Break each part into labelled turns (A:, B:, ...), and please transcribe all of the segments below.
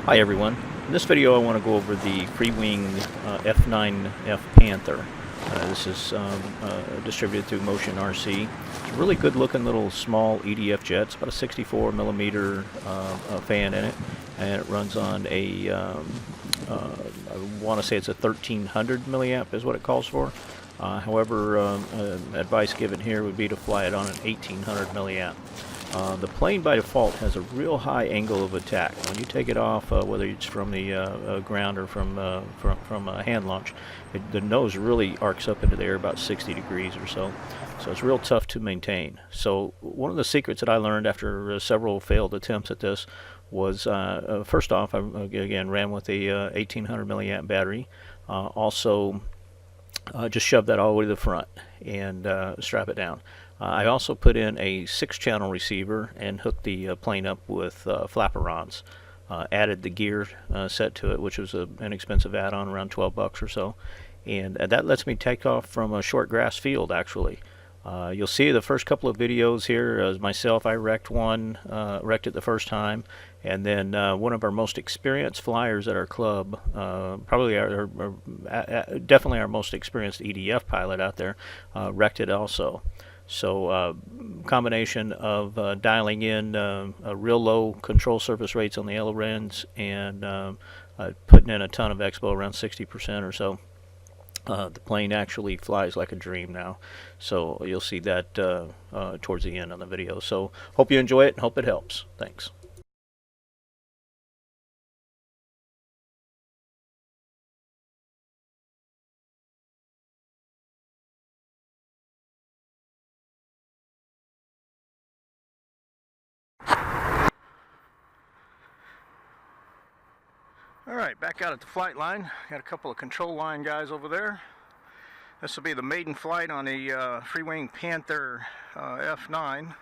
A: Hi everyone. In this video I want to go over the Freewing F9 Panther. This is distributed through Motion RC. It's a really good looking little small EDF jet. It's about a 64 millimeter fan in it, and it runs on a I want to say it's a 1300 milliamp is what it calls for. However, advice given here would be to fly it on an 1800 milliamp. The plane by default has a real high angle of attack. When you take it off, whether it's from the ground or from a hand launch, the nose really arcs up into the air about 60 degrees or so. So it's real tough to maintain. So one of the secrets that I learned after several failed attempts at this was, first off, I again ran with a 1800 milliamp battery. Also, just shove that all the way to the front and strap it down. I also put in a 6-channel receiver and hooked the plane up with flaperons. Added the gear set to it, which was an expensive add-on, around 12 bucks or so, and that lets me take off from a short grass field. Actually, you'll see the first couple of videos here as myself. I wrecked it the first time, and then one of our most experienced flyers at our club, probably definitely our most experienced EDF pilot out there, wrecked it also. So combination of dialing in real low control surface rates on the ailerons and putting in a ton of expo, around 60% or so. The plane actually flies like a dream now. So you'll see that towards the end on the video. So hope you enjoy it and hope it helps. Thanks. Alright, back out at the flight line. Got a couple of control line guys over there. This will be the maiden flight on a Freewing Panther F9.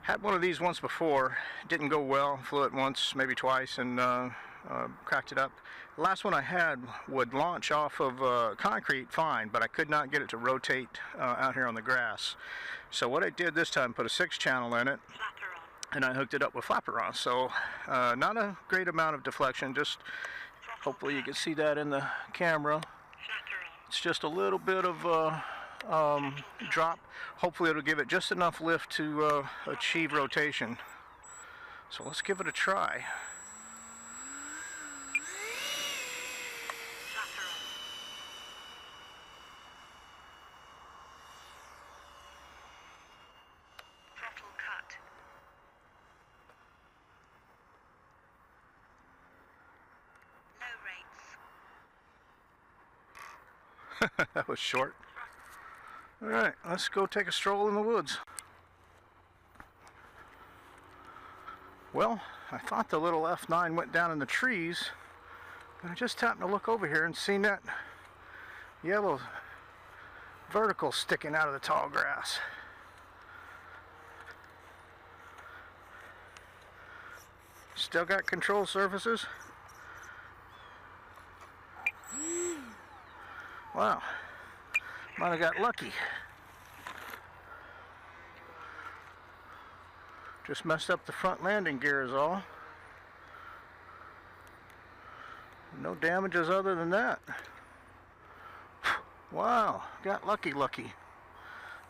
A: Had one of these once before. Didn't go well. Flew it once, maybe twice, and cracked it up. The last one I had would launch off of concrete fine, but I could not get it to rotate out here on the grass. So what I did this time, put a 6-channel in it, and I hooked it up with flaperons. So not a great amount of deflection, just hopefully you can see that in the camera. It's just a little bit of drop. Hopefully it'll give it just enough lift to achieve rotation. So let's give it a try. That was short. Alright, let's go take a stroll in the woods. Well, I thought the little F9 went down in the trees, but I just happened to look over here and seen that yellow vertical sticking out of the tall grass. Still got control surfaces. Wow, might have got lucky. Just messed up the front landing gear is all. No damages other than that. Wow, got lucky.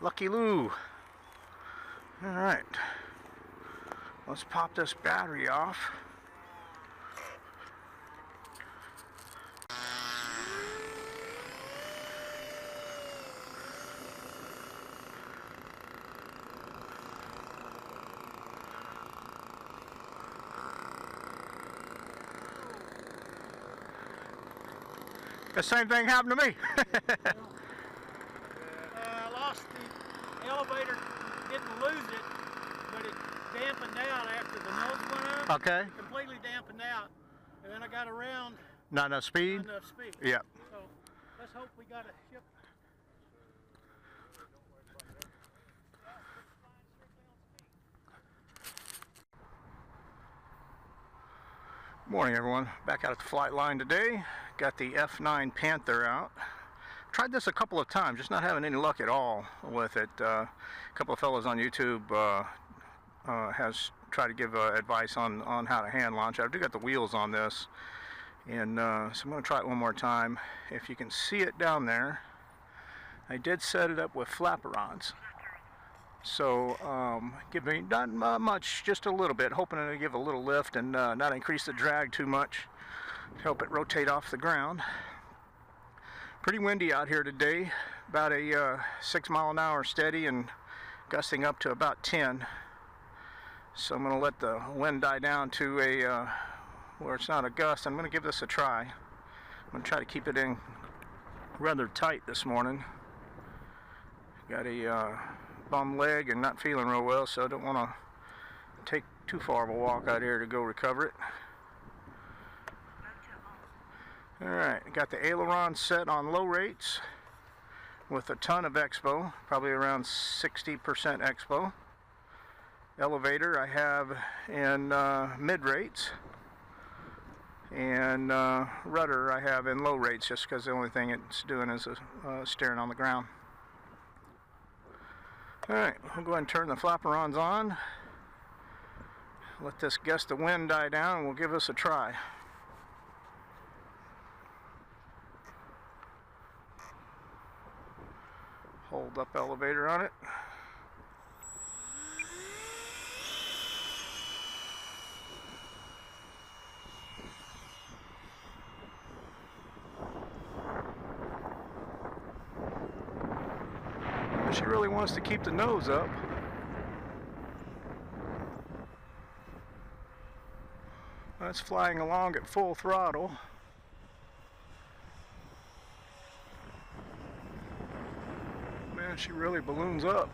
A: Lucky Lou. Alright, let's pop this battery off. The same thing happened to me.
B: I lost the elevator, didn't lose it, but it dampened out after the nose went up.
A: Okay.
B: Completely dampened out. And then I got around.
A: Not enough speed?
B: Not enough speed.
A: Yeah.
B: So let's hope we got a ship.
A: Morning everyone, back out at the flight line today. Got the F9 Panther out. Tried this a couple of times, just not having any luck at all with it. A couple of fellows on YouTube has
C: try to give advice on how to hand launch. I do got the wheels on this, and so I'm going to try it one more time. If you can see it down there, I did set it up with flaperons. So give me not much, just a little bit, hoping to give a little lift and not increase the drag too much, help it rotate off the ground. Pretty windy out here today, about a 6 mile an hour steady and gusting up to about 10. So I'm going to let the wind die down to a where it's not a gust. I'm going to give this a try. I'm going to try to keep it in rather tight this morning. Got a bum leg and not feeling real well, so I don't want to take too far of a walk out here to go recover it. Alright, got the aileron set on low rates with a ton of expo, probably around 60% expo. Elevator I have in mid rates, and rudder I have in low rates, just because the only thing it's doing is steering on the ground. Alright, we'll go ahead and turn the flaperons on, let this gust of wind die down, and we'll give this a try. Hold up elevator on it. She really wants to keep the nose up. That's flying along at full throttle. Man, she really balloons up.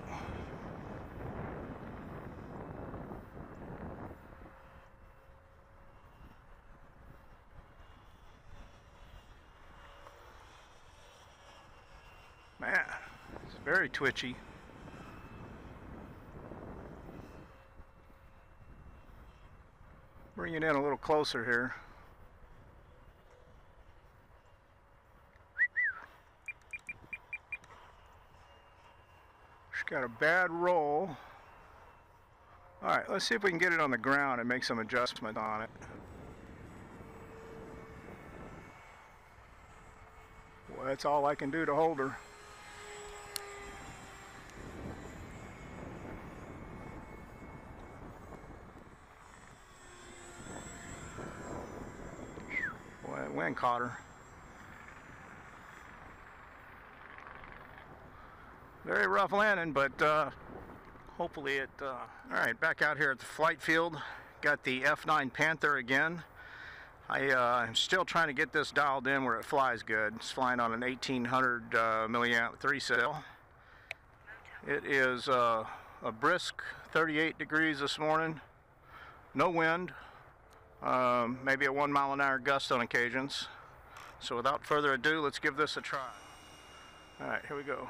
C: Man, it's very twitchy. Bring it in a little closer here. She's got a bad roll. Alright, let's see if we can get it on the ground and make some adjustment on it. Well, that's all I can do to hold her. Boy, that wind caught her. Very rough landing, but hopefully it... Alright, back out here at the flight field. Got the F9 Panther again. I'm still trying to get this dialed in where it flies good. It's flying on an 1800 milliamp 3-cell. It is a brisk 38 degrees this morning. No wind. Maybe a 1 mile an hour gust on occasions. So without further ado, let's give this a try. Alright, here we go.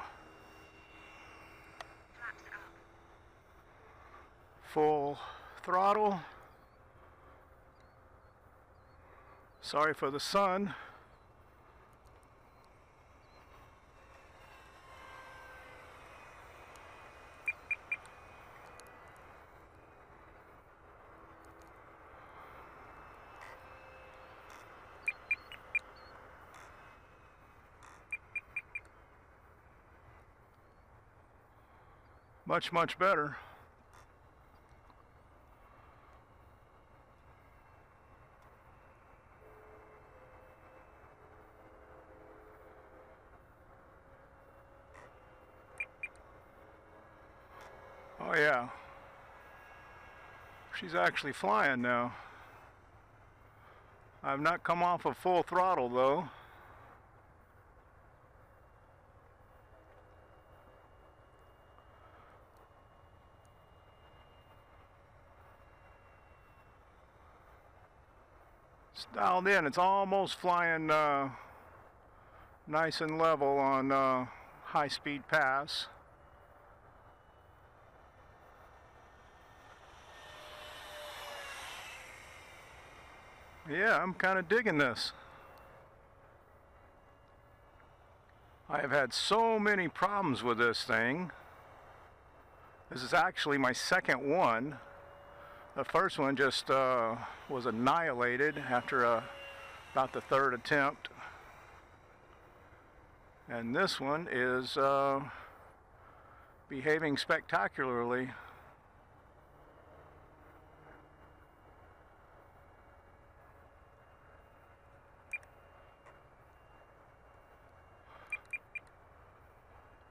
C: Full throttle. Sorry for the sun. Much better. Oh yeah, she's actually flying now. I've not come off of full throttle though. It's dialed in. It's almost flying nice and level on high-speed pass. Yeah, I'm kind of digging this. I have had so many problems with this thing. This is actually my second one. The first one just was annihilated after about the third attempt. And this one is behaving spectacularly.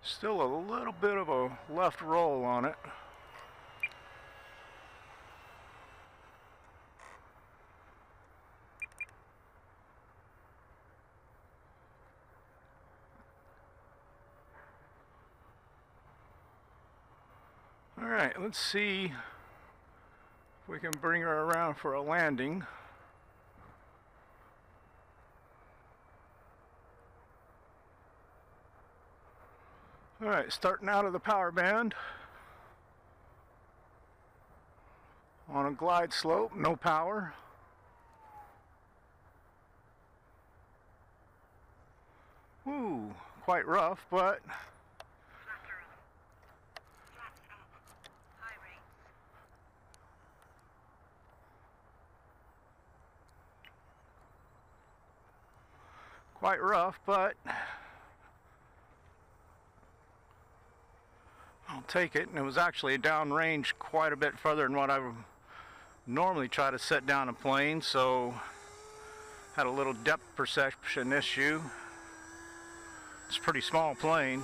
C: Still a little bit of a left roll on it. All right, let's see if we can bring her around for a landing. All right, starting out of the power band on a glide slope, no power. Ooh, quite rough, but I'll take it. And it was actually downrange quite a bit further than what I would normally try to set down a plane, so had a little depth perception issue. It's a pretty small plane.